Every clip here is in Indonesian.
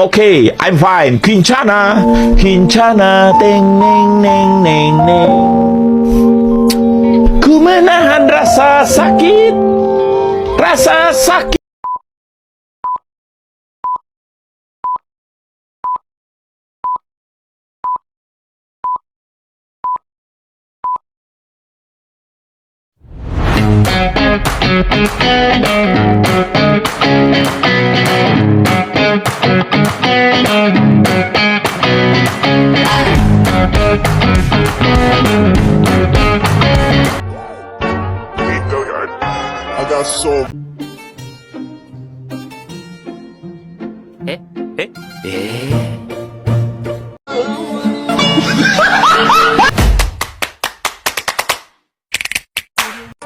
okay, I'm fine. Kincana, Kincana, teng neng neng neng neng. Ku menahan rasa sakit, rasa sakit. I got so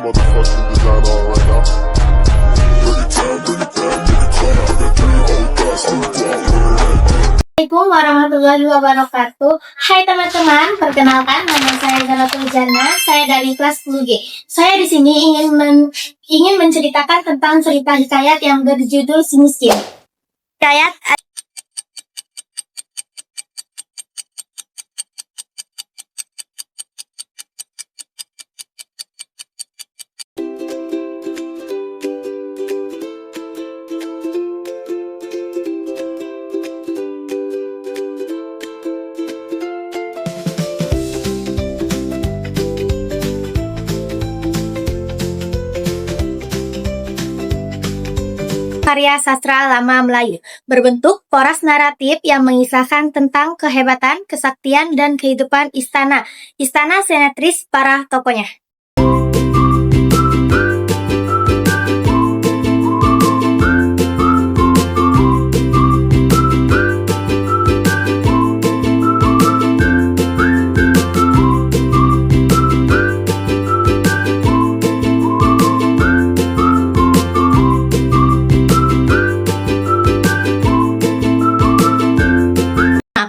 motherfucking design on right now. Assalamualaikum warahmatullahi wabarakatuh. Hai teman-teman, perkenalkan nama saya Zaratul Jana. Saya dari kelas 10G. Saya di sini ingin menceritakan tentang cerita hikayat yang berjudul Si Miskin. Hikayat karya sastra lama Melayu, berbentuk poras naratif yang mengisahkan tentang kehebatan, kesaktian, dan kehidupan istana senetris para tokohnya.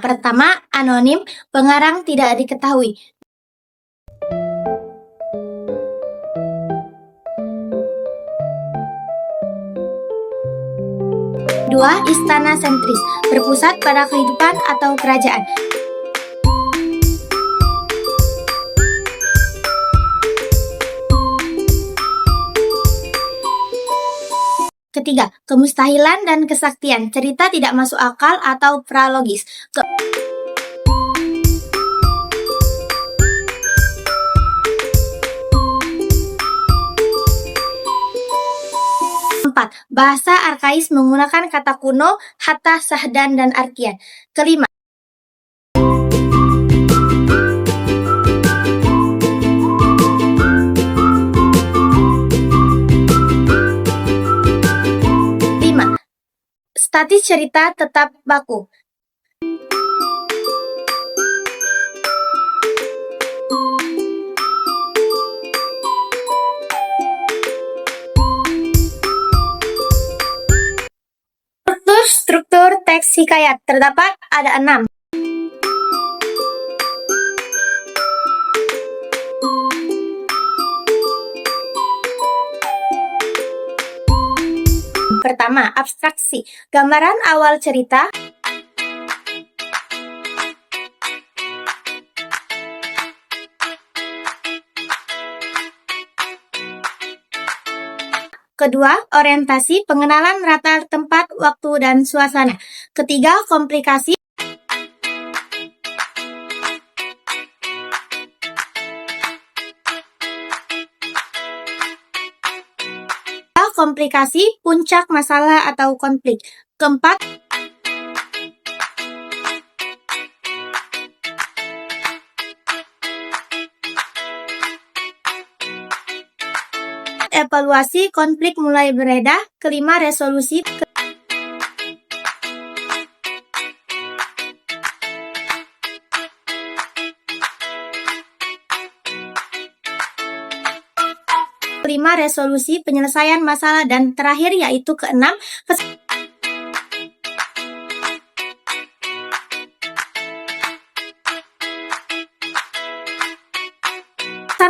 Pertama, anonim, pengarang tidak diketahui. Dua, istana sentris, berpusat pada kehidupan atau kerajaan. Ketiga, kemustahilan dan kesaktian, cerita tidak masuk akal atau pralogis. Keempat, bahasa arkais menggunakan kata kuno, hatta, sahdan, dan arkian. Kelima, statis cerita tetap baku. Struktur teks hikayat terdapat ada 6. Pertama, abstraksi, gambaran awal cerita. Kedua, orientasi, pengenalan latar tempat, waktu, dan suasana. Ketiga, komplikasi. Komplikasi, puncak masalah atau konflik. Keempat, evaluasi, konflik mulai beredar. Kelima, resolusi. Kelima, resolusi, penyelesaian masalah. Dan terakhir yaitu keenam, pesan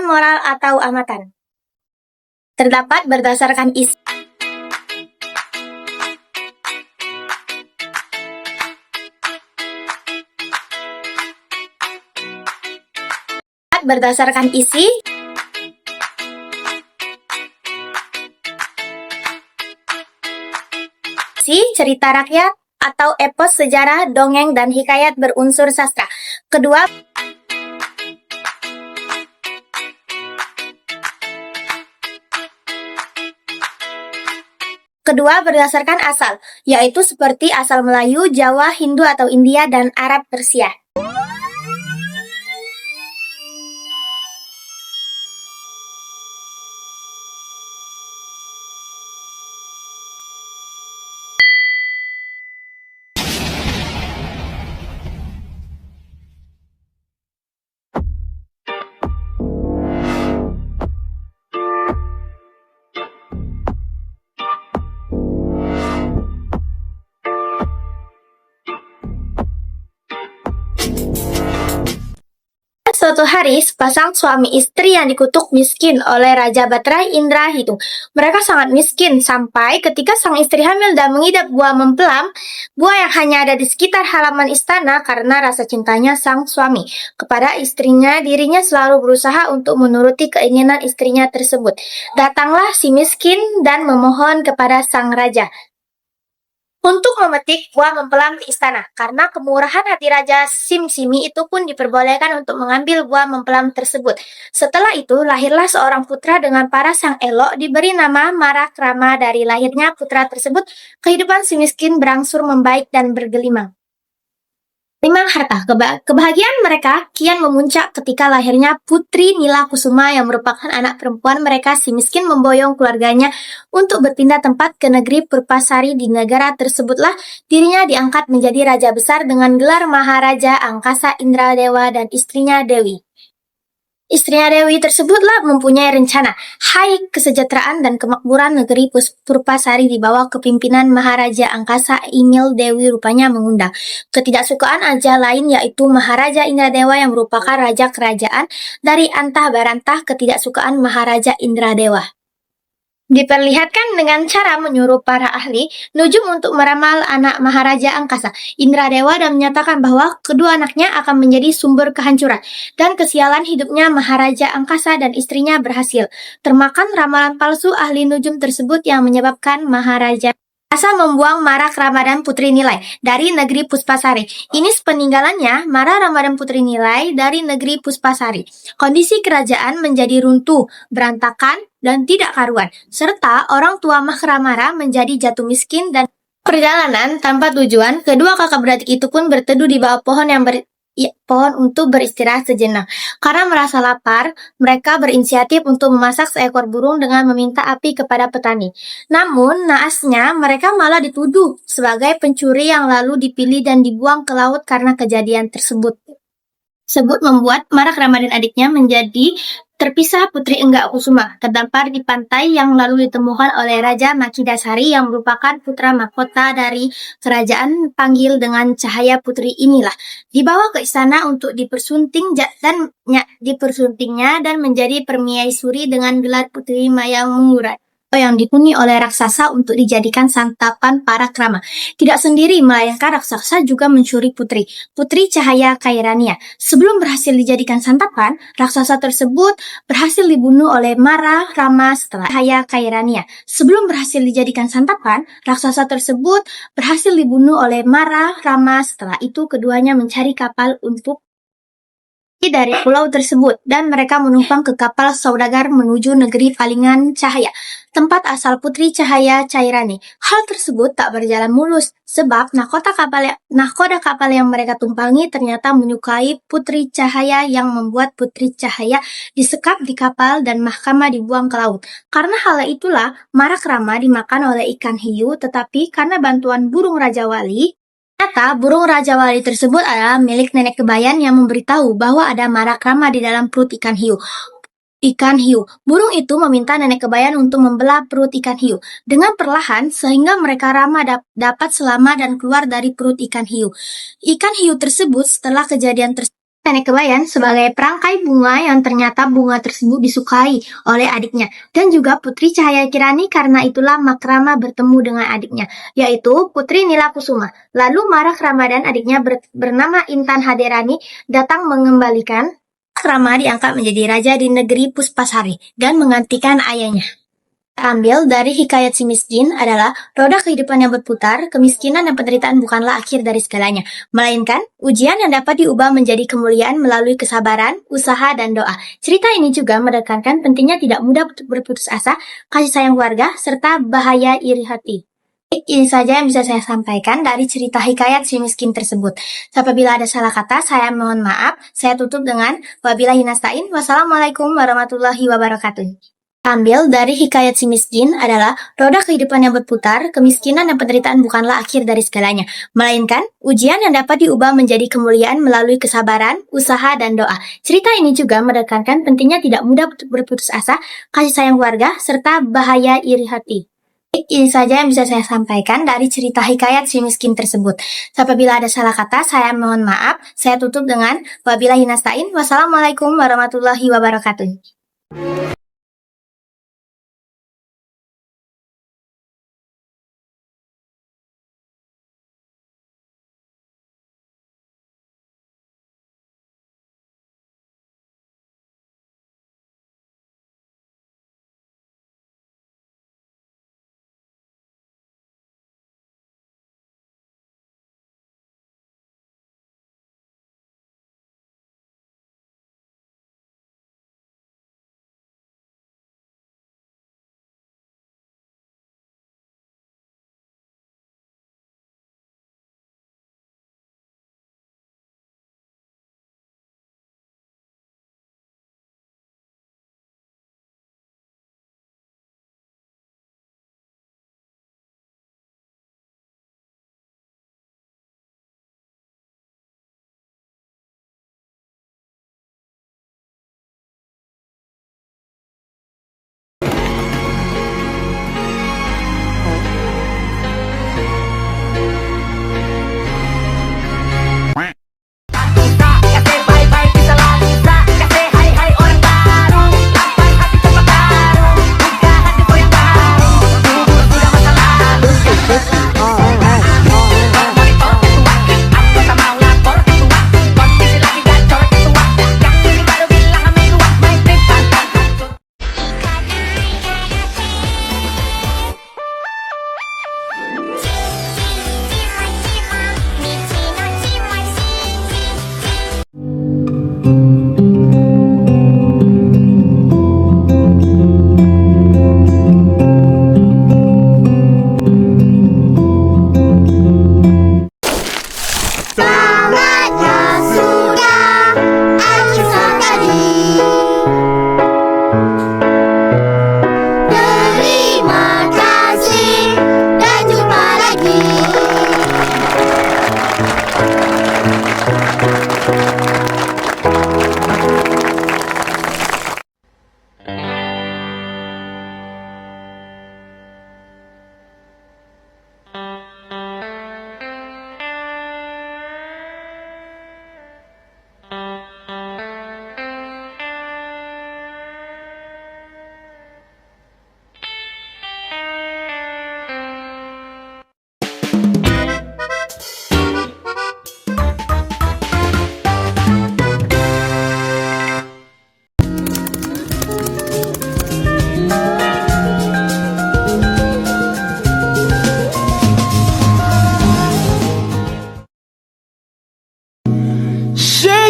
moral atau amatan. Terdapat berdasarkan isi. dibuat berdasarkan isi cerita rakyat atau epos sejarah, dongeng, dan hikayat berunsur sastra. Kedua berdasarkan asal, yaitu seperti asal Melayu, Jawa, Hindu atau India, dan Arab Persia. Suatu hari, sepasang suami istri yang dikutuk miskin oleh Raja Batara Indra Hitung. Mereka sangat miskin sampai ketika sang istri hamil dan mengidap buah mempelam, buah yang hanya ada di sekitar halaman istana karena rasa cintanya sang suami kepada istrinya, dirinya selalu berusaha untuk menuruti keinginan istrinya tersebut. Datanglah si miskin dan memohon kepada sang raja untuk memetik buah mempelam di istana. Karena kemurahan hati Raja Simsimi itu pun diperbolehkan untuk mengambil buah mempelam tersebut. Setelah itu lahirlah seorang putra dengan paras yang elok, diberi nama Marakrama. Dari lahirnya putra tersebut, kehidupan si miskin berangsur membaik dan bergelimang harta. Kebahagiaan mereka kian memuncak ketika lahirnya Putri Nila Kusuma yang merupakan anak perempuan mereka. Si miskin memboyong keluarganya untuk berpindah tempat ke negeri Purpasari. Di negara tersebutlah dirinya diangkat menjadi raja besar dengan gelar Maharaja Angkasa Indradewa dan istrinya Dewi. Istrinya Dewi tersebutlah mempunyai rencana hai kesejahteraan dan kemakmuran negeri Purpasari di bawah kepimpinan Maharaja Angkasa. Email Dewi rupanya mengundang ketidaksukaan aja lain, yaitu Maharaja Indradewa yang merupakan raja kerajaan dari Antah Barantah. Ketidaksukaan Maharaja Indradewa diperlihatkan dengan cara menyuruh para ahli nujum untuk meramal anak Maharaja Angkasa Indradewa dan menyatakan bahwa kedua anaknya akan menjadi sumber kehancuran dan kesialan hidupnya. Maharaja Angkasa dan istrinya berhasil termakan ramalan palsu ahli nujum tersebut yang menyebabkan Maharaja Angkasa membuang Marakrama dan Putri Nilai dari negeri Puspasari. Ini sepeninggalannya Marakrama dan Putri Nilai dari negeri Puspasari. Kondisi kerajaan menjadi runtuh, berantakan, dan tidak karuan, serta orang tua Mahramara menjadi jatuh miskin dan perjalanan tanpa tujuan. Kedua kakak beradik itu pun berteduh di bawah pohon untuk beristirahat sejenak. Karena merasa lapar, mereka berinisiatif untuk memasak seekor burung dengan meminta api kepada petani. Namun, naasnya mereka malah dituduh sebagai pencuri yang lalu dipilih dan dibuang ke laut. Karena kejadian tersebut membuat Marakrama dan adiknya menjadi terpisah. Putri Enggak Kusuma terdampar di pantai yang lalu ditemukan oleh Raja Makidasari yang merupakan putra mahkota dari kerajaan. Panggil dengan Cahaya Putri inilah dibawa ke istana untuk dipersuntingnya dan menjadi permaisuri dengan gelar Putri Mayang Mengurai yang dihuni oleh raksasa untuk dijadikan santapan para krama. Tidak sendiri, melainkan raksasa juga mencuri Putri Cahaya Kairania. Sebelum berhasil dijadikan santapan, raksasa tersebut berhasil dibunuh oleh Marakrama setelah Cahaya Kairania. Sebelum berhasil dijadikan santapan, raksasa tersebut berhasil dibunuh oleh Marakrama. Setelah itu, keduanya mencari kapal untuk dari pulau tersebut dan mereka menumpang ke kapal saudagar menuju negeri Palingan Cahaya, tempat asal Putri Cahaya Cairani. Hal tersebut tak berjalan mulus sebab nahkoda kapal yang mereka tumpangi ternyata menyukai Putri Cahaya yang membuat Putri Cahaya disekap di kapal dan Mahkamah dibuang ke laut. Karena hal itulah Marakrama dimakan oleh ikan hiu, tetapi karena bantuan burung Raja Wali, ternyata burung Raja Wali tersebut adalah milik nenek kebayan yang memberitahu bahwa ada Marakrama di dalam perut ikan hiu. Burung itu meminta nenek kebayan untuk membelah perut ikan hiu dengan perlahan sehingga mereka Rama dapat selamat dan keluar dari perut ikan hiu. Ikan hiu tersebut setelah kejadian tersebut nenek kebayan sebagai perangkai bunga yang ternyata bunga tersebut disukai oleh adiknya dan juga Putri Cahaya Kirani. Karena itulah Makrama bertemu dengan adiknya, yaitu Putri Nila Kusuma. Lalu Marakrama dan adiknya bernama Intan Haderani datang mengembalikan Rama diangkat menjadi raja di negeri Puspasari dan menggantikan ayahnya. Ambil dari hikayat si miskin adalah roda kehidupan yang berputar, kemiskinan dan penderitaan bukanlah akhir dari segalanya, melainkan ujian yang dapat diubah menjadi kemuliaan melalui kesabaran, usaha, dan doa. Cerita ini juga menekankan pentingnya tidak mudah berputus asa, kasih sayang keluarga, serta bahaya iri hati. Ini saja yang bisa saya sampaikan dari cerita hikayat si miskin tersebut. Apabila ada salah kata, saya mohon maaf. Saya tutup dengan wabillahi nasta'in. Wassalamualaikum warahmatullahi wabarakatuh. Ambil dari hikayat si miskin adalah roda kehidupan yang berputar, kemiskinan dan penderitaan bukanlah akhir dari segalanya, melainkan ujian yang dapat diubah menjadi kemuliaan melalui kesabaran, usaha, dan doa. Cerita ini juga menekankan pentingnya tidak mudah berputus asa, kasih sayang keluarga, serta bahaya iri hati. Ini saja yang bisa saya sampaikan dari cerita hikayat si miskin tersebut. Apabila ada salah kata, saya mohon maaf. Saya tutup dengan wabillahi nasta'in. Wassalamualaikum warahmatullahi wabarakatuh.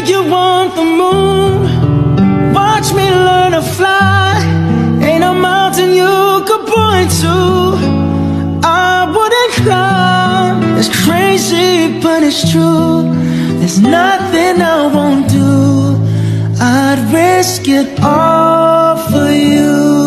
You want the moon, watch me learn to fly. Ain't a mountain you could point to I wouldn't climb. It's crazy but it's true. There's nothing I won't do. I'd risk it all for you.